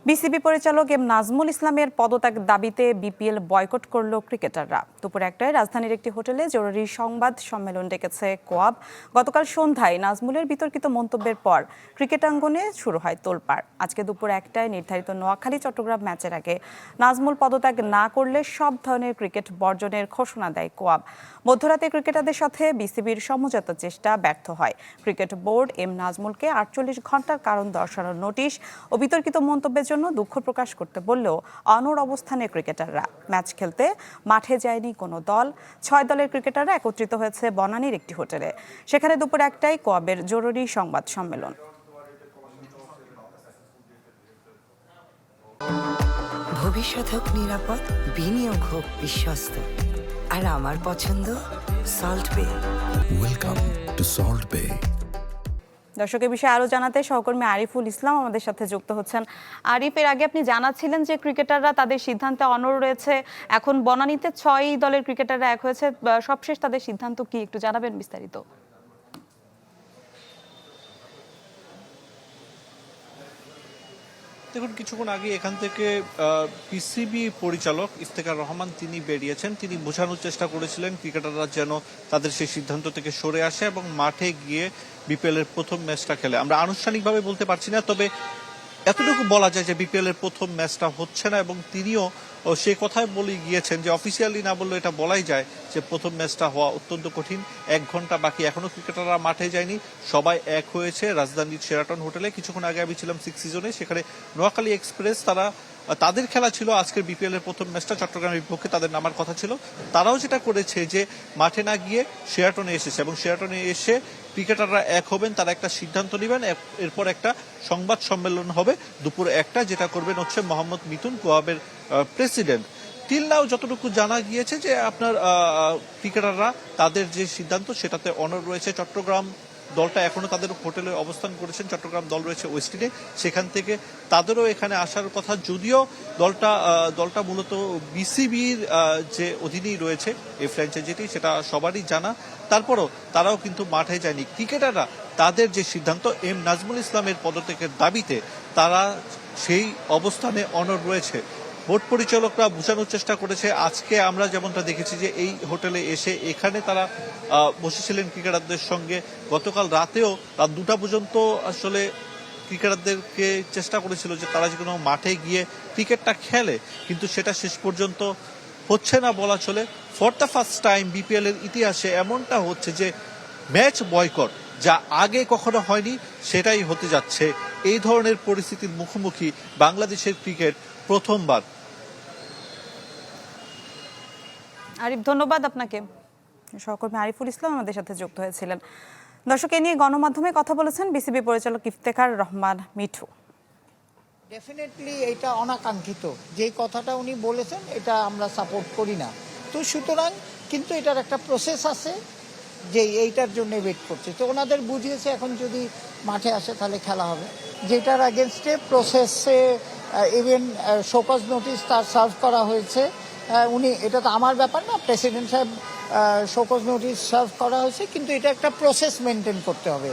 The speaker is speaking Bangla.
বিসিবি পরিচালক এম নাজমুল ইসলামের পদত্যাগ দাবিতে বিপিএল বয়কট করল ক্রিকেটাররা। দুপুর 1টায় রাজধানীর একটি হোটেলে জরুরি সংবাদ সম্মেলন ডেকেছে কোয়াব। গতকাল সন্ধ্যায় নাজমুলের বিতর্কিত মন্তব্যের পর ক্রিকেটাঙ্গনে শুরু হয় তোলপাড়। আজকে দুপুর 1টায় নির্ধারিত নোয়াখালী চট্টগ্রাম ম্যাচের আগে নাজমুল পদত্যাগ না করলে সব ধরনের ক্রিকেট বর্জনের ঘোষণা দেয় কোয়াব। মধ্যরাতে ক্রিকেটারদের সাথে বিসিবির সমঝোতা চেষ্টা ব্যর্থ হয়। ক্রিকেট বোর্ড এম নাজমুলকে 48 ঘন্টার কারণ দর্শানোর নোটিশ ও বিতর্কিত মন্তব্যের জন্য দুঃখ প্রকাশ করতে বললেও অনড় অবস্থানে ক্রিকেটাররা। ম্যাচ খেলতে মাঠে যায়নি কোনো দল। 6 দলের ক্রিকেটাররা একত্রিত হয়েছে বনানীর একটি হোটেলে। সেখানে দুপুর 1টায় কোয়াবের জরুরি সংবাদ সম্মেলন। ভবিষ্যৎ হোক নিরাপদ, বিনিয়োগ হোক বিশ্বস্ত, আর আমার পছন্দ সল্ট বে। ওয়েলকাম টু সল্ট বে। দর্শকের বিষয়ে আরো জানাতে সহকর্মী আরিফুল ইসলাম আমাদের সাথে যুক্ত হচ্ছেন। আরিফ, এর আগে আপনি জানাচ্ছিলেন যে ক্রিকেটাররা তাদের সিদ্ধান্তে অনড় রয়েছে। এখন বনানীতে 6 দলের ক্রিকেটাররা এক হয়েছে। সবশেষ তাদের সিদ্ধান্ত কি, একটু জানাবেন বিস্তারিত? দেখুন, কিছুক্ষণ আগে এখান থেকে পিসিবি পরিচালক ইফতেখার রহমান তিনি বেরিয়েছেন। তিনি বোঝানোর চেষ্টা করেছিলেন ক্রিকেটাররা যেন তাদের সেই সিদ্ধান্ত থেকে সরে আসে এবং মাঠে গিয়ে বিপিএল এর প্রথম ম্যাচটা খেলে। আমরা আনুষ্ঠানিকভাবে বলতে পারছি না, তবে এতটুকু বলা যায় যে বিপিএল এর প্রথম ম্যাচটা হচ্ছে না, এবং তিনিও সেই কথাই বলে গিয়েছেন যে অফিসিয়ালি না বললে এটা বলাই যায় যে প্রথম ম্যাচটা হওয়া অত্যন্ত কঠিন। 1 ঘন্টা বাকি, এখনো ক্রিকেটাররা মাঠে যায়নি। সবাই এক হয়েছে রাজধানীর শেরাটন হোটেলে। কিছুক্ষণ আগে আমি ছিলাম 6 সিজনে, সেখানে নোয়াখালী এক্সপ্রেস তাদের খেলা ছিল আজকের বিপিএল এর প্রথম ম্যাচটা, চট্টগ্রামের বিপক্ষে তাদের নামার কথা ছিল। তারাও যেটা করেছে যে মাঠে না গিয়ে শেরাটনে এসেছে, এবং শেরাটনে এসে ক্রিকেটাররা এক হবেন, তারা একটা সিদ্ধান্ত নেবেন। এরপর একটা সংবাদ সম্মেলন হবে দুপুর 1টা, যেটা করবেন হচ্ছে মোহাম্মদ মিথুন, কোয়াবের প্রেসিডেন্ট। টিল নাও যতটুকু জানা গিয়েছে যে আপনার ক্রিকেটাররা তাদের যে সিদ্ধান্ত সেটাতে অনড় রয়েছে। চট্টগ্রাম দলটা এখনো তাদের হোটেলে অবস্থান করেছেন। চট্টগ্রাম দল রয়েছে ওয়েস্টিনে, সেখান থেকে তাদেরও এখানে আসার কথা, যদিও দলটা মূলত বিসিবির যে অধীনেই রয়েছে এই ফ্র্যাঞ্চাইজিটি, সেটা সবারই জানা। তারপরও তারাও কিন্তু মাঠে যায়নি। ক্রিকেটাররা তাদের যে সিদ্ধান্ত এম নাজমুল ইসলামের পদত্যাগের দাবিতে, তারা সেই অবস্থানে অনড় রয়েছে। বোর্ড পরিচালকরা বোঝানোর চেষ্টা করেছে। আজকে আমরা যেমনটা দেখেছি যে এই হোটেলে এসে এখানে তারা বসেছিলেন ক্রিকেটারদের সঙ্গে। গতকাল রাতেও রাত 2টা পর্যন্ত আসলে ক্রিকেটারদেরকে চেষ্টা করেছিল যে তারা যে কোনো মাঠে গিয়ে ক্রিকেটটা খেলে, কিন্তু সেটা শেষ পর্যন্ত হচ্ছে না বলা চলে। For the first time BPL এর ইতিহাসে এমনটা হচ্ছে যে ম্যাচ বয়কট, যা আগে কখনো হয়নি, সেটাই হতে যাচ্ছে। এই ধরনের পরিস্থিতির মুখোমুখি বাংলাদেশের ক্রিকেট প্রথমবার। আরিফ, ধন্যবাদ আপনাকে। সহকর্মী আরিফুল ইসলাম আমাদের সাথে যুক্ত হয়েছিলেন। দর্শক, এ নিয়ে গণমাধ্যমে কথা বলেছেন বিসিবি পরিচালক ইফতেখার রহমান মিঠু। ডেফিনেটলি এটা অনাকাঙ্ক্ষিত, যেই কথাটা উনি বলেছেন এটা আমরা সাপোর্ট করি না। তো সুতরাং কিন্তু এটার একটা প্রসেস আছে যে এইটার জন্য ওয়েট করছে। তো ওনাদের বুঝিয়েছে এখন যদি মাঠে আসে তাহলে খেলা হবে। যেটার এগেনস্টে প্রসেসে ইভেন শোকজ নোটিশ তার সার্ভ করা হয়েছে। উনি, এটা তো আমার ব্যাপার না, প্রেসিডেন্ট সাহেব শোকজ নোটিশ সার্ভ করা হয়েছে, কিন্তু এটা একটা প্রসেস মেনটেন করতে হবে।